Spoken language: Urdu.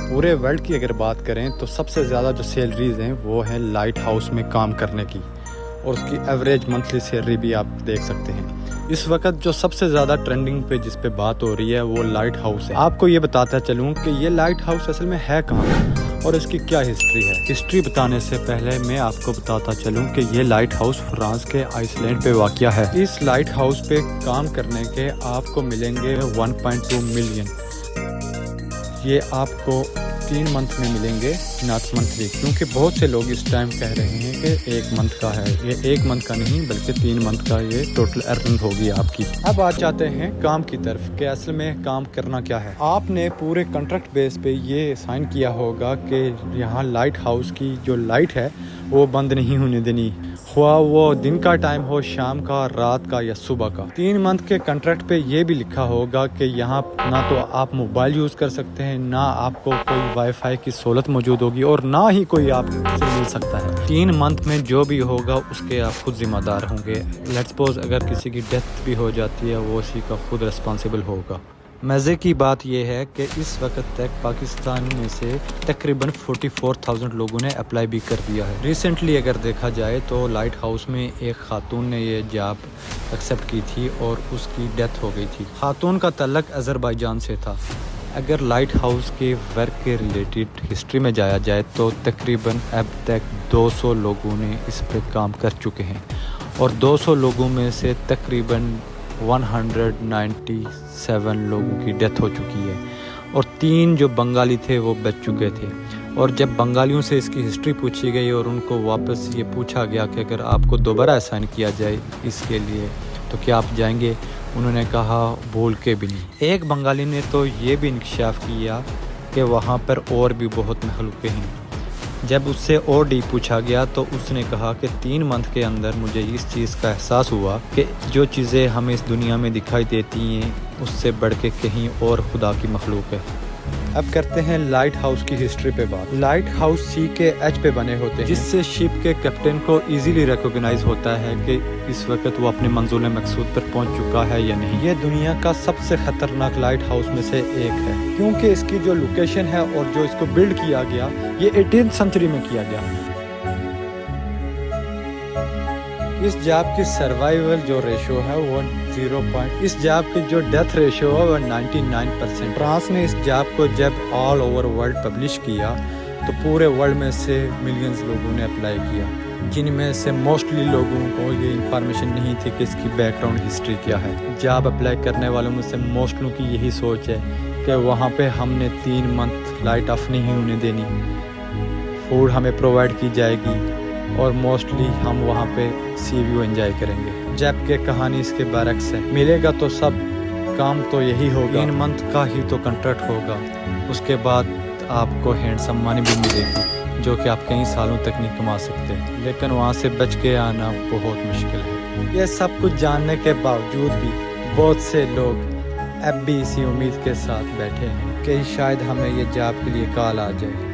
پورے ورلڈ کی اگر بات کریں تو سب سے زیادہ جو سیلریز ہیں وہ ہیں لائٹ ہاؤس میں کام کرنے کی، اور اس کی ایوریج منتھلی سیلری بھی آپ دیکھ سکتے ہیں۔ اس وقت جو سب سے زیادہ ٹرینڈنگ پہ جس پہ بات ہو رہی ہے وہ لائٹ ہاؤس ہے۔ آپ کو یہ بتاتا چلوں کہ یہ لائٹ ہاؤس اصل میں ہے کہاں اور اس کی کیا ہسٹری ہے۔ ہسٹری بتانے سے پہلے میں آپ کو بتاتا چلوں کہ یہ لائٹ ہاؤس فرانس کے آئس لینڈ پہ واقع ہے۔ اس لائٹ ہاؤس پہ کام کرنے کے آپ کو ملیں گے 1.2 ملین۔ یہ آپ کو 3 منتھ میں ملیں گے، ناٹ منتھلی، کیونکہ بہت سے لوگ اس ٹائم کہہ رہے ہیں کہ 1 منتھ کا ہے۔ یہ 1 منتھ کا نہیں بلکہ 3 منتھ کا یہ ٹوٹل ارننگ ہوگی آپ کی۔ اب آ جاتے ہیں کام کی طرف کہ اصل میں کام کرنا کیا ہے۔ آپ نے پورے کنٹریکٹ بیس پہ یہ سائن کیا ہوگا کہ یہاں لائٹ ہاؤس کی جو لائٹ ہے وہ بند نہیں ہونے دینی، خواہ وہ دن کا ٹائم ہو، شام کا، رات کا یا صبح کا۔ 3 منتھ کے کنٹریکٹ پہ یہ بھی لکھا ہوگا کہ یہاں نہ تو آپ موبائل یوز کر سکتے ہیں، نہ آپ کو کوئی وائی فائی کی سہولت موجود ہوگی، اور نہ ہی کوئی آپ سے مل سکتا ہے۔ 3 منتھ میں جو بھی ہوگا اس کے آپ خود ذمہ دار ہوں گے۔ لیٹس سپوز اگر کسی کی ڈیتھ بھی ہو جاتی ہے وہ اسی کا خود ریسپانسیبل ہوگا۔ مزے کی بات یہ ہے کہ اس وقت تک پاکستان میں سے تقریباً 44,000 لوگوں نے اپلائی بھی کر دیا ہے۔ ریسنٹلی اگر دیکھا جائے تو لائٹ ہاؤس میں ایک خاتون نے یہ جاب ایکسیپٹ کی تھی اور اس کی ڈیتھ ہو گئی تھی۔ خاتون کا تعلق آذربائیجان سے تھا۔ اگر لائٹ ہاؤس کے ورک کے ریلیٹڈ ہسٹری میں جایا جائے تو تقریباً اب تک 200 لوگوں نے اس پہ کام کر چکے ہیں، اور 200 لوگوں میں سے تقریباً 197 لوگوں کی ڈیتھ ہو چکی ہے، اور 3 جو بنگالی تھے وہ بچ چکے تھے۔ اور جب بنگالیوں سے اس کی ہسٹری پوچھی گئی اور ان کو واپس یہ پوچھا گیا کہ اگر آپ کو دوبارہ اسائن کیا جائے اس کے لیے تو کیا آپ جائیں گے، انہوں نے کہا بھول کے بھی نہیں۔ ایک بنگالی نے تو یہ بھی انکشاف کیا کہ وہاں پر اور بھی بہت مخلوقیں ہیں۔ جب اس سے اور ڈیپ پوچھا گیا تو اس نے کہا کہ 3 منتھ کے اندر مجھے اس چیز کا احساس ہوا کہ جو چیزیں ہمیں اس دنیا میں دکھائی دیتی ہیں اس سے بڑھ کے کہیں اور خدا کی مخلوق ہے۔ اب کرتے ہیں لائٹ ہاؤس کی ہسٹری پہ بات۔ لائٹ ہاؤس CKH پہ بنے ہوتے ہیں، جس سے شپ کے کیپٹن کو ایزیلی ریکوگنائز ہوتا ہے کہ اس وقت وہ اپنے منزل مقصود پر پہنچ چکا ہے یا نہیں۔ یہ دنیا کا سب سے خطرناک لائٹ ہاؤس میں سے ایک ہے، کیونکہ اس کی جو لوکیشن ہے اور جو اس کو بلڈ کیا گیا یہ 18th سنچری میں کیا گیا۔ اس جاب کی سروائیول جو ریشو ہے وہ 0. اس جاب کی جو ڈیتھ ریشو ہے وہ 99%۔ فرانس نے اس جاب کو جب آل اوور ورلڈ پبلش کیا تو پورے ورلڈ میں سے ملینز لوگوں نے اپلائی کیا، جن میں سے موسٹلی لوگوں کو یہ انفارمیشن نہیں تھی کہ اس کی بیک گراؤنڈ ہسٹری کیا ہے۔ جاب اپلائی کرنے والوں میں سے موسٹلوں کی یہی سوچ ہے کہ وہاں پہ ہم نے 3 منتھ لائٹ آف نہیں ہونے دینی، فوڈ ہمیں پرووائڈ کی جائے گی، اور موسٹلی ہم وہاں پہ سی ویو انجوائے کریں گے۔ جبکہ کہانی اس کے برعکس ہے، ملے گا تو سب، کام تو یہی ہوگا، 3 منتھ کا ہی تو کنٹریکٹ ہوگا، اس کے بعد آپ کو ہینڈسم منی بھی ملے گی جو کہ آپ کئی سالوں تک نہیں کما سکتے، لیکن وہاں سے بچ کے آنا بہت مشکل ہے۔ یہ سب کچھ جاننے کے باوجود بھی بہت سے لوگ اب بھی اسی امید کے ساتھ بیٹھے ہیں کہ شاید ہمیں یہ جاب کے لیے کال آ جائے۔